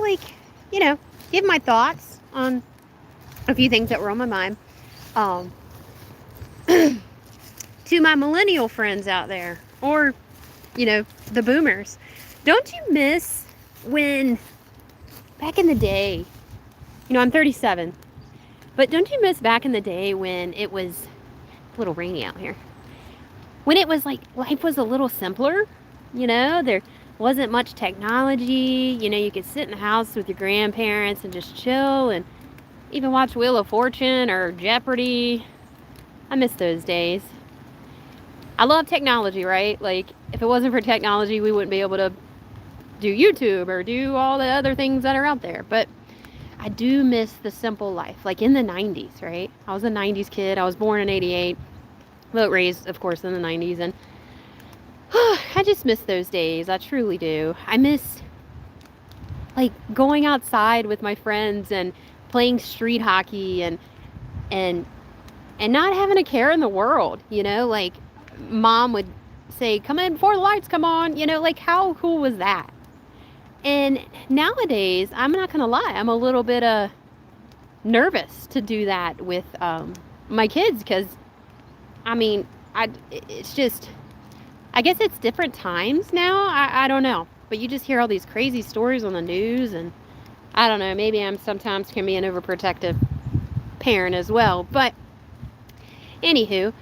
like, you know, give my thoughts on a few things that were on my mind. Um, to my millennial friends out there, or, the boomers, don't you miss when back in the day, I'm 37, but don't you miss back in the day when it was a little rainy out here? When it was like life was a little simpler, there wasn't much technology, you could sit in the house with your grandparents and just chill and even watch Wheel of Fortune or Jeopardy. I miss those days. I love technology, right? Like, if it wasn't for technology, we wouldn't be able to do YouTube or do all the other things that are out there. But I do miss the simple life, like in the 90s, right? I was a 90s kid. I was born in 88, but raised, of course, in the 90s. And I just miss those days. I truly do. I miss, like, going outside with my friends and playing street hockey and not having a care in the world, like mom would say, come in before the lights come on, like how cool was that? And nowadays, I'm not going to lie, I'm a little bit nervous to do that with my kids because, it's just, I guess it's different times now. I don't know. But you just hear all these crazy stories on the news, and I don't know, maybe I'm sometimes can be an overprotective parent as well. But anywho,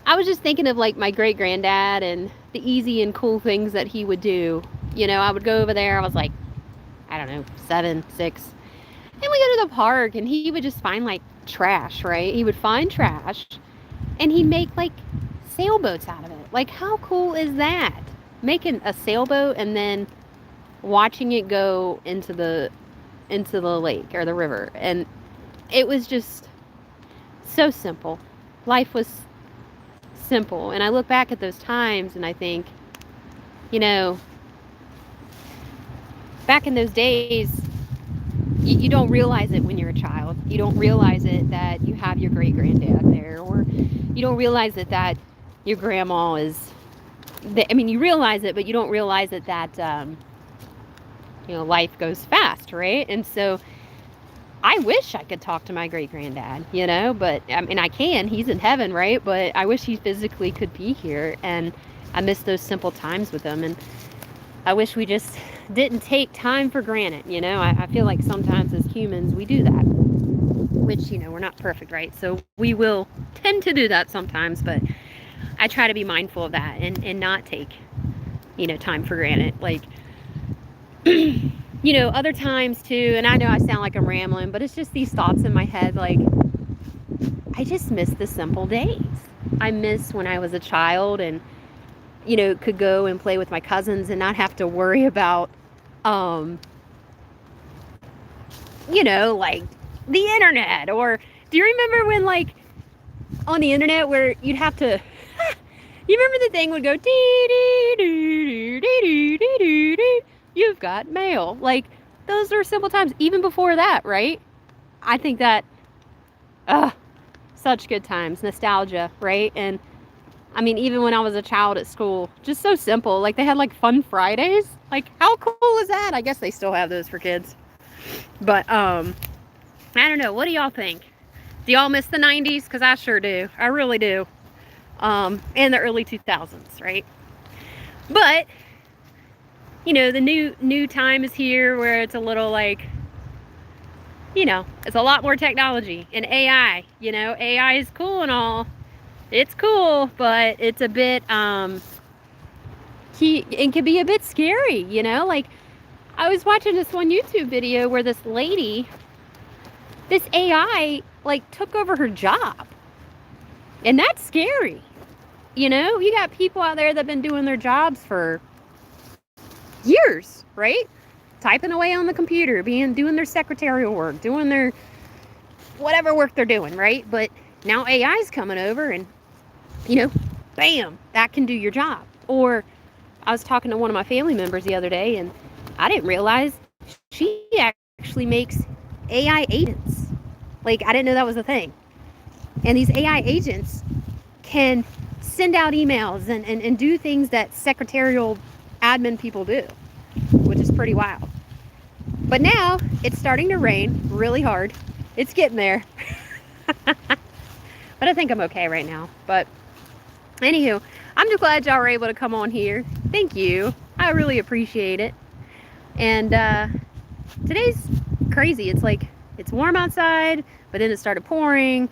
I was just thinking of like my great granddad and the easy and cool things that he would do. I would go over there, I was like, I don't know, 7, 6. And we go to the park and he would just find like trash, right? He would find trash and he'd make like sailboats out of it. Like, how cool is that? Making a sailboat and then watching it go into the lake or the river. And it was just so simple. Life was simple. And I look back at those times and I think, back in those days, you don't realize it when you're a child. You don't realize it that you have your great granddad there, or you don't realize it that your grandma is. You realize it, but you don't realize it that life goes fast, right? And so I wish I could talk to my great granddad, but I can. He's in heaven, right? But I wish he physically could be here, and I miss those simple times with him. And I wish we just didn't take time for granted, I feel like sometimes as humans we do that, which, we're not perfect, right? So we will tend to do that sometimes, but I try to be mindful of that and not take, time for granted. Like, other times too, and I know I sound like I'm rambling, but it's just these thoughts in my head, like, I just miss the simple days. I miss when I was a child and, could go and play with my cousins and not have to worry about, like the internet. Or do you remember when, like, on the internet where you'd have to, you remember the thing would go, dee, dee, dee, dee, dee, dee, dee, dee, you've got mail. Like, those are simple times. Even before that, right? I think that, such good times. Nostalgia, right? And even when I was a child at school, just so simple. Like, they had like fun Fridays. Like, how cool is that? I guess they still have those for kids. But I don't know. What do y'all think? Do y'all miss the 90s? Because I sure do. I really do. And the early 2000s, right? But the new time is here where it's a little like, it's a lot more technology and AI. AI is cool and all. It's cool, but it's a bit it can be a bit scary, like, I was watching this one YouTube video where this AI like took over her job. And that's scary. You got people out there that have been doing their jobs for years, right? Typing away on the computer, doing their secretarial work, doing their whatever work they're doing, right? But now AI's coming over and, bam, that can do your job. Or I was talking to one of my family members the other day, and I didn't realize she actually makes AI agents. Like, I didn't know that was a thing. And these AI agents can send out emails and do things that secretarial admin people do, which is pretty wild. But now it's starting to rain really hard. It's getting there. But I think I'm okay right now. But anywho, I'm just glad y'all were able to come on here. Thank you. I really appreciate it. And today's crazy. It's like, it's warm outside, but then it started pouring.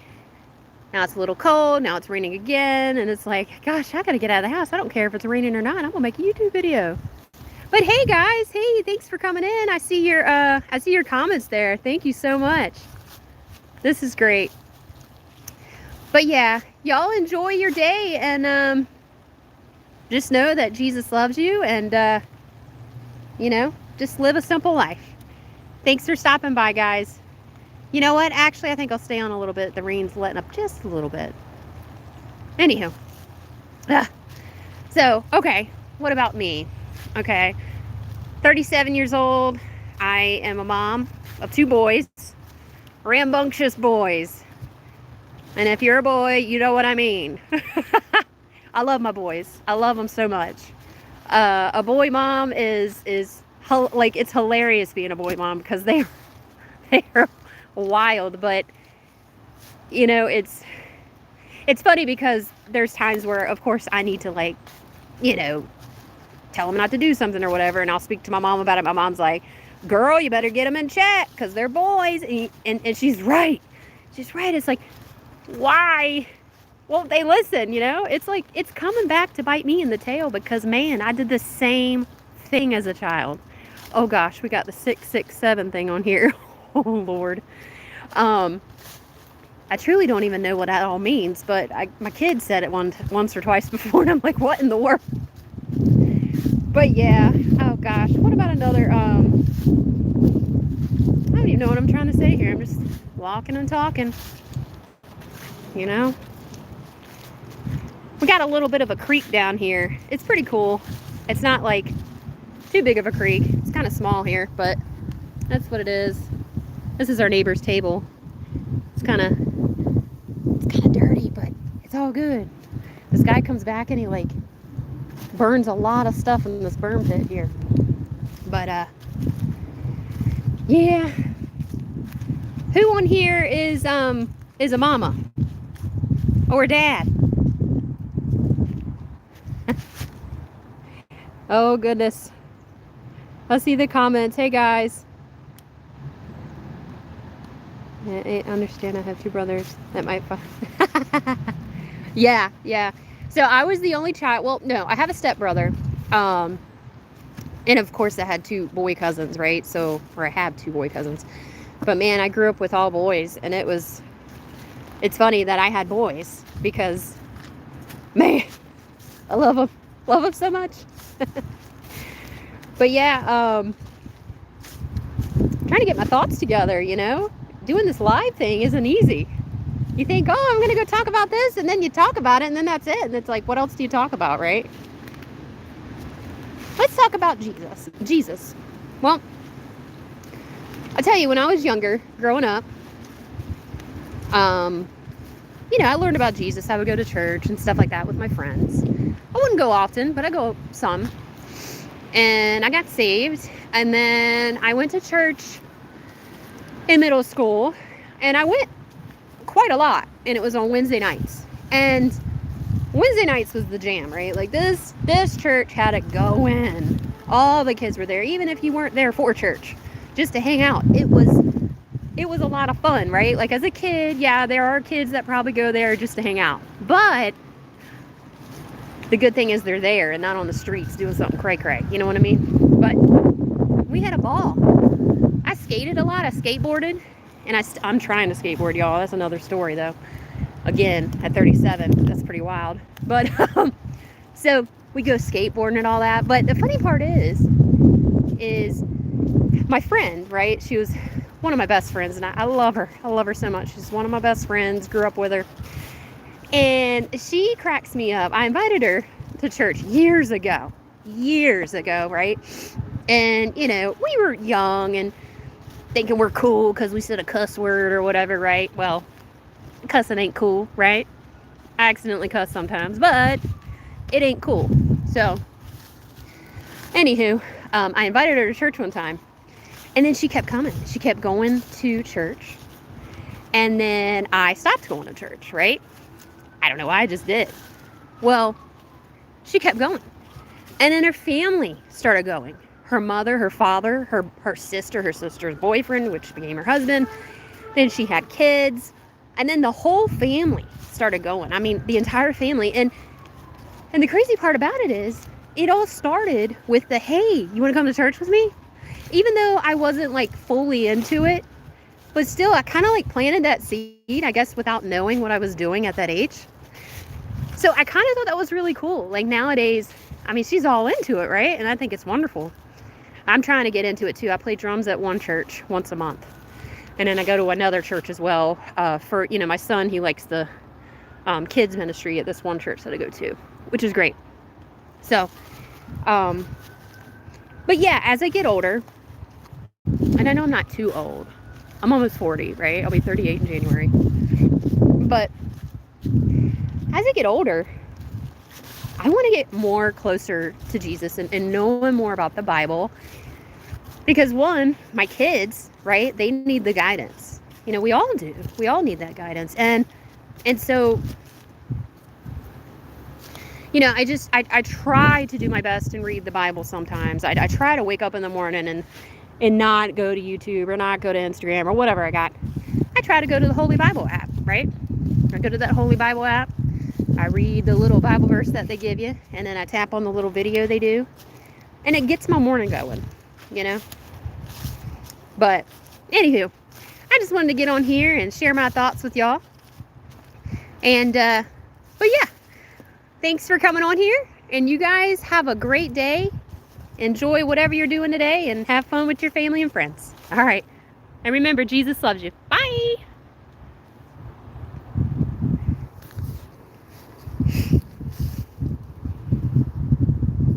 Now it's a little cold. Now it's raining again. And it's like, gosh, I gotta get out of the house. I don't care if it's raining or not. I'm gonna make a YouTube video. But hey guys, hey, thanks for coming in. I see your comments there. Thank you so much. This is great. But yeah, y'all enjoy your day, and just know that Jesus loves you, and you know, just live a simple life. Thanks for stopping by, guys. You know what? Actually, I think I'll stay on a little bit. The rain's letting up just a little bit. Anywho. So, okay, what about me? Okay, 37 years old. I am a mom of 2 boys, rambunctious boys. And if you're a boy, you know what I mean. I love my boys. I love them so much. A boy mom is like, it's hilarious being a boy mom because they're wild. But you know, it's funny because there's times where, of course, I need to, like, you know, tell them not to do something or whatever, and I'll speak to my mom about it. My mom's like, girl, you better get them in check because they're boys. And she's right. She's right. It's like, why won't they listen? You know, it's like, it's coming back to bite me in the tail because, man, I did the same thing as a child. Oh gosh, we got the 667 thing on here. Oh Lord. I truly don't even know what that all means, but my kid said it once or twice before, and I'm like, what in the world? But yeah, oh gosh, what about another, I don't even know what I'm trying to say here. I'm just walking and talking, you know. We got a little bit of a creek down here. It's pretty cool. It's not like too big of a creek. It's kind of small here, but that's what it is. This is our neighbor's table. It's kind of dirty, but it's all good. This guy comes back and he like burns a lot of stuff in this burn pit here. But yeah. Who on here is a mama or a dad? Oh goodness. Let's see the comments. Hey guys. I understand I have 2 brothers that might yeah. So I was the only child. Well, no, I have a stepbrother. And of course I had 2 boy cousins, right? So, or I have 2 boy cousins. But man, I grew up with all boys, and it's funny that I had boys because, man, I love them so much. But yeah, trying to get my thoughts together, you know. Doing this live thing isn't easy. You think, oh, I'm gonna go talk about this, and then you talk about it, and then that's it. And it's like, what else do you talk about, right? Let's talk about Jesus. Well, I tell you, when I was younger, growing up, you know, I learned about Jesus. I would go to church and stuff like that with my friends. I wouldn't go often, but I go some. And I got saved, and then I went to church in middle school, and I went quite a lot, and it was on Wednesday nights. And Wednesday nights was the jam, right? Like this church had it going. All the kids were there, even if you weren't there for church, just to hang out. It was a lot of fun, right? Like as a kid, yeah, there are kids that probably go there just to hang out, but the good thing is they're there and not on the streets doing something cray-cray, you know what I mean? But we had a ball. I skated a lot. I skateboarded, and I'm trying to skateboard, y'all. That's another story, though. Again, at 37, that's pretty wild. But so we go skateboarding and all that. But the funny part is my friend, right? She was one of my best friends, and I love her. I love her so much. She's one of my best friends. Grew up with her, and she cracks me up. I invited her to church years ago, right? And you know, we were young and thinking we're cool because we said a cuss word or whatever, right? Well, cussing ain't cool, right? I accidentally cuss sometimes, but it ain't cool. So, anywho, I invited her to church one time, And then she kept coming. She kept going to church. And then I stopped going to church, right? I don't know why, I just did. Well, she kept going. And then her family started going. Her mother, her father, her sister, her sister's boyfriend, which became her husband. Then she had kids. And then the whole family started going. I mean, the entire family. And the crazy part about it is, it all started with the, hey, you want to come to church with me? Even though I wasn't like fully into it, but still I kind of like planted that seed, I guess, without knowing what I was doing at that age. So I kind of thought that was really cool. Like nowadays, I mean, she's all into it, right? And I think it's wonderful. I'm trying to get into it too. I play drums at one church once a month. And then I go to another church as well. For, you know, my son, he likes the kids ministry at this one church that I go to, which is great. So, but yeah, as I get older, and I know I'm not too old. I'm almost 40, right? I'll be 38 in January. But as I get older, I want to get more closer to Jesus and knowing more about the Bible. Because one, my kids, right? They need the guidance. You know, we all do. We all need that guidance. And so, you know, I try to do my best and read the Bible sometimes. I try to wake up in the morning and not go to YouTube or not go to Instagram or whatever I got. I try to go to the Holy Bible app, right? I go to that Holy Bible app. I read the little Bible verse that they give you, and then I tap on the little video they do, and it gets my morning going, you know? But anywho, I just wanted to get on here and share my thoughts with y'all. And, but yeah, thanks for coming on here, and you guys have a great day. Enjoy whatever you're doing today, and have fun with your family and friends. All right. And remember, Jesus loves you. Bye.